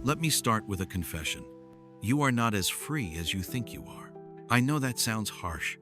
Let me start with a confession. You are not as free as you think you are. I know that sounds harsh,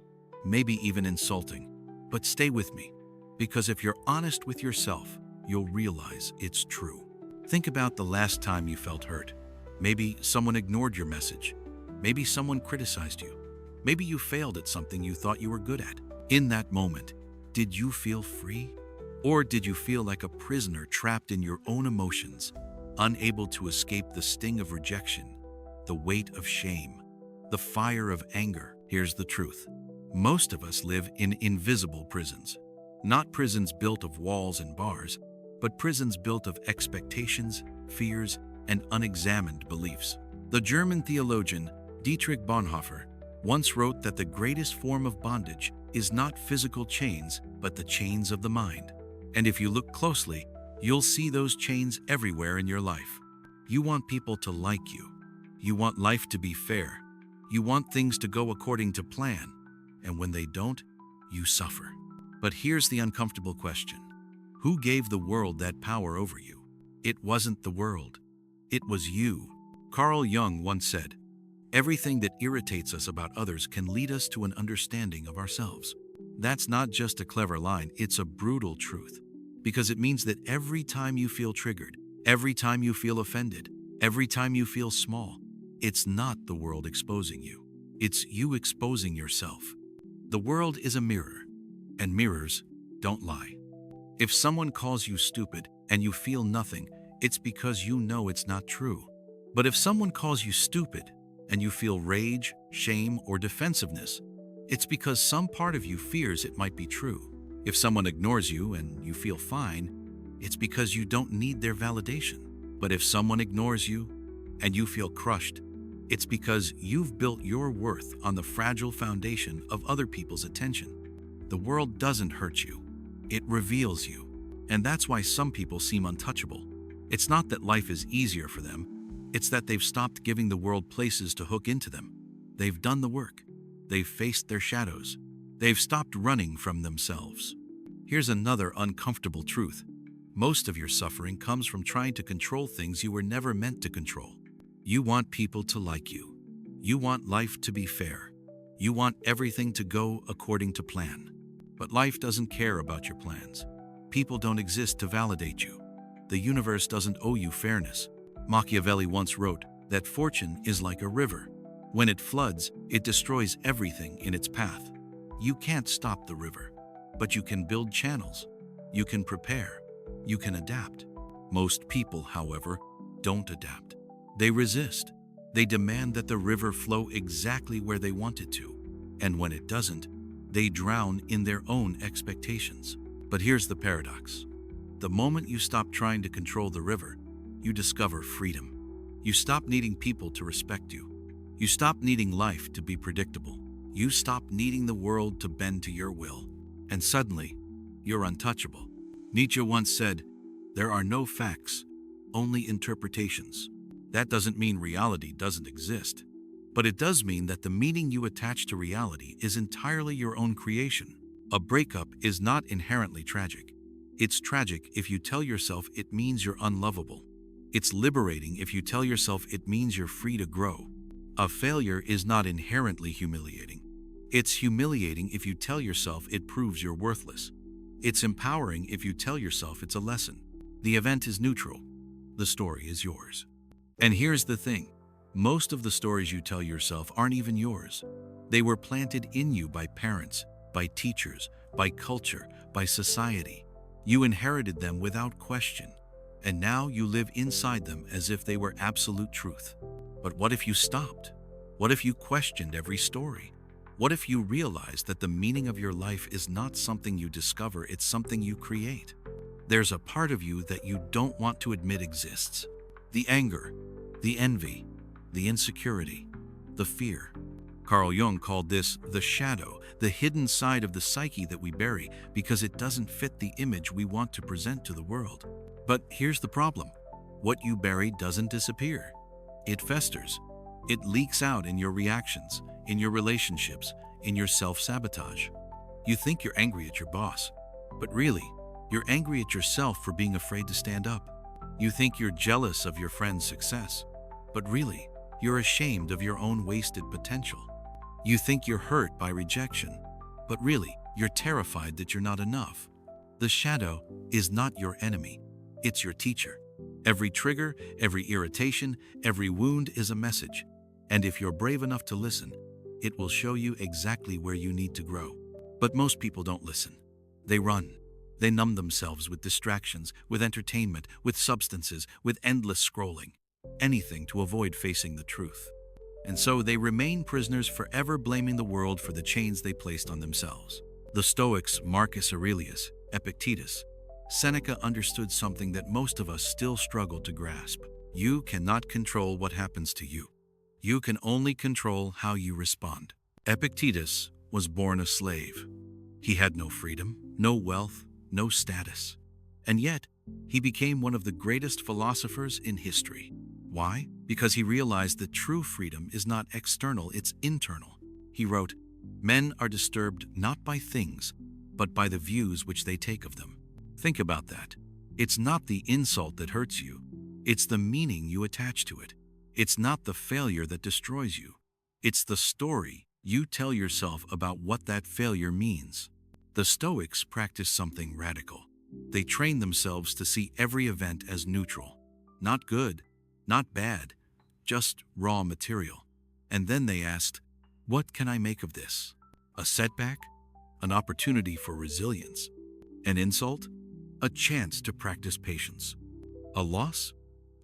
maybe even insulting, but stay with me, because if you're honest with yourself, you'll realize it's true. Think about the last time you felt hurt. Maybe someone ignored your message. Maybe someone criticized you. Maybe you failed at something you thought you were good at. In that moment, did you feel free? Or did you feel like a prisoner trapped in your own emotions, unable to escape the sting of rejection, the weight of shame, the fire of anger? Here's the truth. Most of us live in invisible prisons. Not prisons built of walls and bars, but prisons built of expectations, fears, and unexamined beliefs. The German theologian Dietrich Bonhoeffer once wrote that the greatest form of bondage is not physical chains, but the chains of the mind. And if you look closely, you'll see those chains everywhere in your life. You want people to like you. You want life to be fair. You want things to go according to plan. And when they don't, you suffer. But here's the uncomfortable question. Who gave the world that power over you? It wasn't the world. It was you. Carl Jung once said, "Everything that irritates us about others can lead us to an understanding of ourselves." That's not just a clever line, it's a brutal truth. Because it means that every time you feel triggered, every time you feel offended, every time you feel small, it's not the world exposing you. It's you exposing yourself. The world is a mirror, and mirrors don't lie. If someone calls you stupid and you feel nothing, it's because you know it's not true. But if someone calls you stupid and you feel rage, shame, or defensiveness, it's because some part of you fears it might be true. If someone ignores you and you feel fine, it's because you don't need their validation. But if someone ignores you and you feel crushed, it's because you've built your worth on the fragile foundation of other people's attention. The world doesn't hurt you. It reveals you. And that's why some people seem untouchable. It's not that life is easier for them. It's that they've stopped giving the world places to hook into them. They've done the work. They've faced their shadows. They've stopped running from themselves. Here's another uncomfortable truth. Most of your suffering comes from trying to control things you were never meant to control. You want people to like you. You want life to be fair. You want everything to go according to plan. But life doesn't care about your plans. People don't exist to validate you. The universe doesn't owe you fairness. Machiavelli once wrote that fortune is like a river. When it floods, it destroys everything in its path. You can't stop the river, but you can build channels. You can prepare. You can adapt. Most people, however, don't adapt. They resist. They demand that the river flow exactly where they want it to. And when it doesn't, they drown in their own expectations. But here's the paradox. The moment you stop trying to control the river, you discover freedom. You stop needing people to respect you. You stop needing life to be predictable. You stop needing the world to bend to your will. And suddenly, you're untouchable. Nietzsche once said, "There are no facts, only interpretations." That doesn't mean reality doesn't exist. But it does mean that the meaning you attach to reality is entirely your own creation. A breakup is not inherently tragic. It's tragic if you tell yourself it means you're unlovable. It's liberating if you tell yourself it means you're free to grow. A failure is not inherently humiliating. It's humiliating if you tell yourself it proves you're worthless. It's empowering if you tell yourself it's a lesson. The event is neutral. The story is yours. And here's the thing. Most of the stories you tell yourself aren't even yours. They were planted in you by parents, by teachers, by culture, by society. You inherited them without question. And now you live inside them as if they were absolute truth. But what if you stopped? What if you questioned every story? What if you realized that the meaning of your life is not something you discover, it's something you create? There's a part of you that you don't want to admit exists. The anger, the envy, the insecurity, the fear. Carl Jung called this the shadow, the hidden side of the psyche that we bury because it doesn't fit the image we want to present to the world. But here's the problem. What you bury doesn't disappear. It festers. It leaks out in your reactions, in your relationships, in your self-sabotage. You think you're angry at your boss, but really, you're angry at yourself for being afraid to stand up. You think you're jealous of your friend's success, but really, you're ashamed of your own wasted potential. You think you're hurt by rejection, but really, you're terrified that you're not enough. The shadow is not your enemy, it's your teacher. Every trigger, every irritation, every wound is a message. And if you're brave enough to listen, it will show you exactly where you need to grow. But most people don't listen. They run. They numb themselves with distractions, with entertainment, with substances, with endless scrolling. Anything to avoid facing the truth. And so they remain prisoners, forever blaming the world for the chains they placed on themselves. The Stoics, Marcus Aurelius, Epictetus, Seneca understood something that most of us still struggle to grasp. You cannot control what happens to you. You can only control how you respond. Epictetus was born a slave. He had no freedom, no wealth, no status. And yet, he became one of the greatest philosophers in history. Why? Because he realized that true freedom is not external, it's internal. He wrote, "Men are disturbed not by things, but by the views which they take of them." Think about that. It's not the insult that hurts you. It's the meaning you attach to it. It's not the failure that destroys you. It's the story you tell yourself about what that failure means. The Stoics practiced something radical. They trained themselves to see every event as neutral. Not good, not bad, just raw material. And then they asked, what can I make of this? A setback? An opportunity for resilience? An insult? A chance to practice patience? A loss?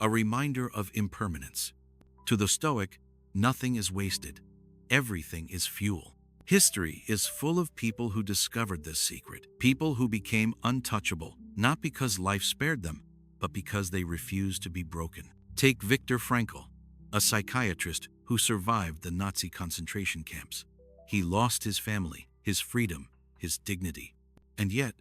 A reminder of impermanence. To the Stoic, nothing is wasted. Everything is fuel. History is full of people who discovered this secret. People who became untouchable, not because life spared them, but because they refused to be broken. Take Viktor Frankl, a psychiatrist who survived the Nazi concentration camps. He lost his family, his freedom, his dignity. And yet,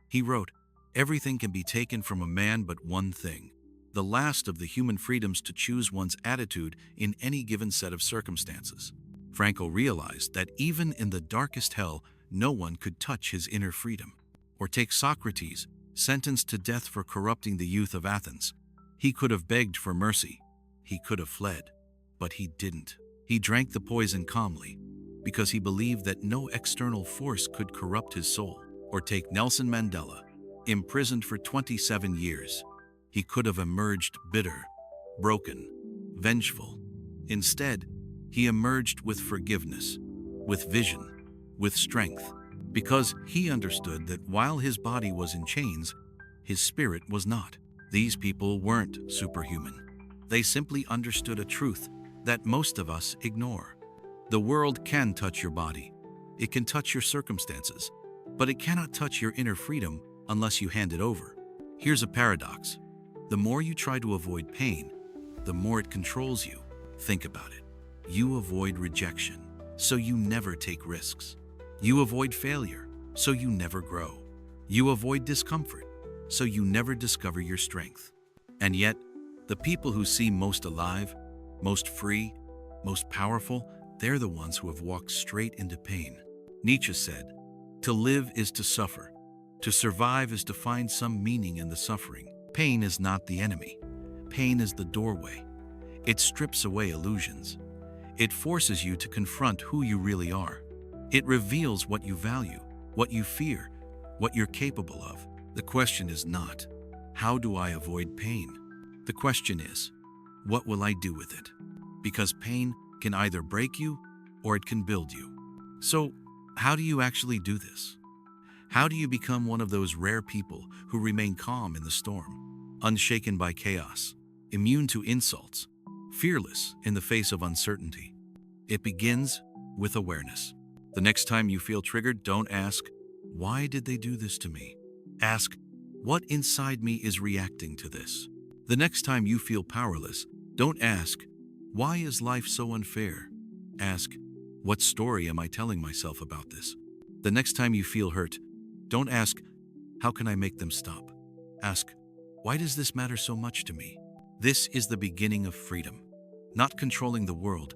he wrote, "Everything can be taken from a man but one thing, the last of the human freedoms to choose one's attitude in any given set of circumstances." Frankl realized that even in the darkest hell, no one could touch his inner freedom. Or take Socrates, sentenced to death for corrupting the youth of Athens. He could have begged for mercy. He could have fled. But he didn't. He drank the poison calmly, because he believed that no external force could corrupt his soul. Or take Nelson Mandela, imprisoned for 27 years. He could have emerged bitter, broken, vengeful. Instead, he emerged with forgiveness, with vision, with strength, because he understood that while his body was in chains, his spirit was not. These people weren't superhuman. They simply understood a truth that most of us ignore. The world can touch your body. It can touch your circumstances, but it cannot touch your inner freedom unless you hand it over. Here's a paradox. The more you try to avoid pain, the more it controls you. Think about it. You avoid rejection, so you never take risks. You avoid failure, so you never grow. You avoid discomfort, so you never discover your strength. And yet, the people who seem most alive, most free, most powerful, they're the ones who have walked straight into pain. Nietzsche said, "To live is to suffer. To survive is to find some meaning in the suffering." Pain is not the enemy. Pain is the doorway. It strips away illusions. It forces you to confront who you really are. It reveals what you value, what you fear, what you're capable of. The question is not, how do I avoid pain? The question is, what will I do with it? Because pain can either break you or it can build you. So, how do you actually do this? How do you become one of those rare people who remain calm in the storm, unshaken by chaos, immune to insults, fearless in the face of uncertainty? It begins with awareness. The next time you feel triggered, don't ask, "Why did they do this to me?" Ask, "What inside me is reacting to this?" The next time you feel powerless, don't ask, "Why is life so unfair?" Ask, "What story am I telling myself about this?" The next time you feel hurt, don't ask, "How can I make them stop?" Ask, "Why does this matter so much to me?" This is the beginning of freedom. Not controlling the world,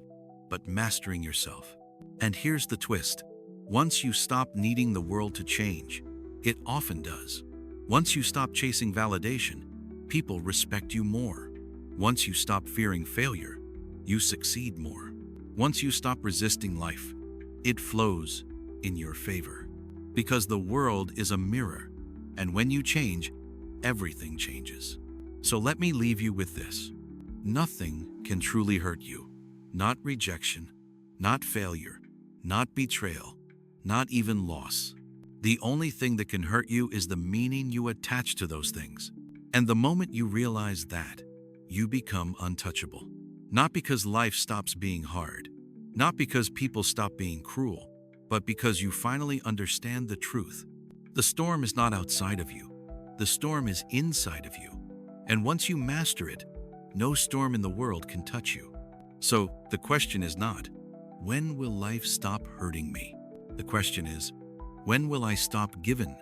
but mastering yourself. And here's the twist. Once you stop needing the world to change, it often does. Once you stop chasing validation, people respect you more. Once you stop fearing failure, you succeed more. Once you stop resisting life, it flows in your favor. Because the world is a mirror, and when you change, everything changes. So let me leave you with this. Nothing can truly hurt you. Not rejection, not failure, not betrayal, not even loss. The only thing that can hurt you is the meaning you attach to those things. And the moment you realize that, you become untouchable. Not because life stops being hard, not because people stop being cruel, but because you finally understand the truth. The storm is not outside of you. The storm is inside of you. And once you master it, no storm in the world can touch you. So the question is not, when will life stop hurting me? The question is, when will I stop giving